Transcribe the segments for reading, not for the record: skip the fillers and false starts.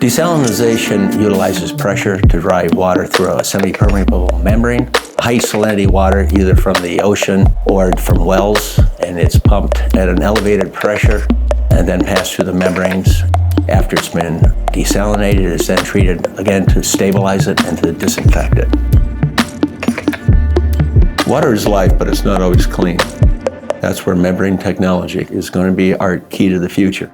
Desalination utilizes pressure to drive water through a semi-permeable membrane. High salinity water, either from the ocean or from wells, and it's pumped at an elevated pressure and then passed through the membranes. After it's been desalinated, it's then treated again to stabilize it and to disinfect it. Water is life, but it's not always clean. That's where membrane technology is going to be our key to the future.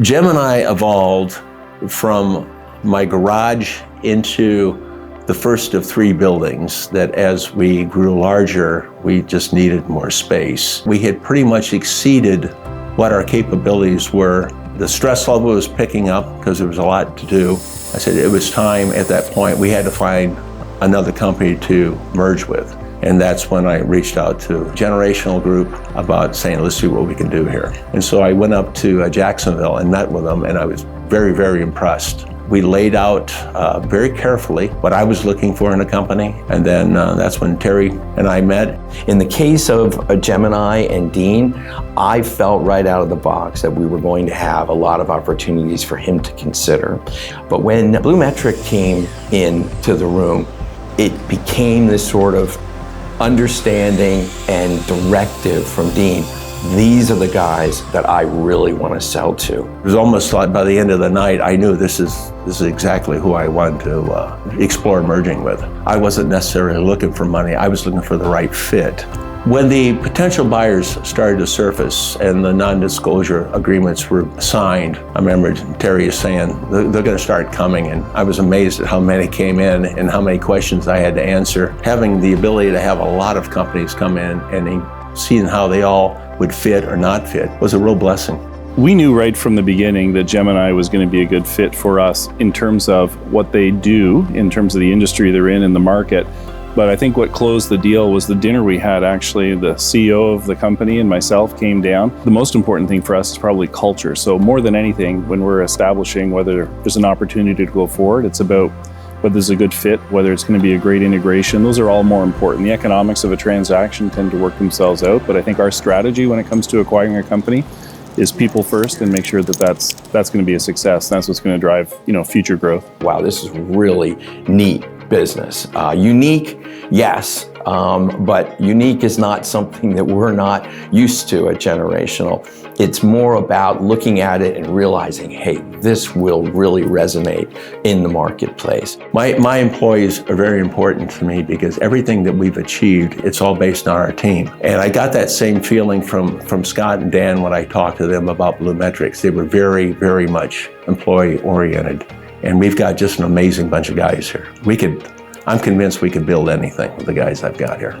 Gemini evolved from my garage into the first of 3 buildings that as we grew larger, we just needed more space. We had pretty much exceeded what our capabilities were. The stress level was picking up because there was a lot to do. I said it was time at that point, we had to find another company to merge with. And that's when I reached out to a generational group about saying, let's see what we can do here. And so I went up to Jacksonville and met with them, and I was very, very impressed. We laid out very carefully what I was looking for in a company, and then that's when Terry and I met. In the case of Gemini and Dean, I felt right out of the box that we were going to have a lot of opportunities for him to consider. But when BluMetric came into the room, it became this sort of understanding and directive from Dean. These are the guys that I really want to sell to. It was almost like by the end of the night, I knew this is exactly who I wanted to explore merging with. I wasn't necessarily looking for money, I was looking for the right fit. When the potential buyers started to surface and the non-disclosure agreements were signed, I remember Terry is saying, they're going to start coming, and I was amazed at how many came in and how many questions I had to answer. Having the ability to have a lot of companies come in and seeing how they all would fit or not fit was a real blessing. We knew right from the beginning that Gemini was going to be a good fit for us in terms of what they do, in terms of the industry they're in the market. But I think what closed the deal was the dinner we had. Actually, the CEO of the company and myself came down. The most important thing for us is probably culture. So more than anything, when we're establishing whether there's an opportunity to go forward, it's about whether there's a good fit, whether it's going to be a great integration. Those are all more important. The economics of a transaction tend to work themselves out, but I think our strategy when it comes to acquiring a company is people first and make sure that that's going to be a success. That's what's going to drive, future growth. Wow, this is really neat business. Unique, yes, but unique is not something that we're not used to at Generational. It's more about looking at it and realizing, hey, this will really resonate in the marketplace. My employees are very important to me because everything that we've achieved, it's all based on our team. And I got that same feeling from Scott and Dan when I talked to them about BluMetric. They were very, very much employee oriented. And we've got just an amazing bunch of guys here. I'm convinced we could build anything with the guys I've got here.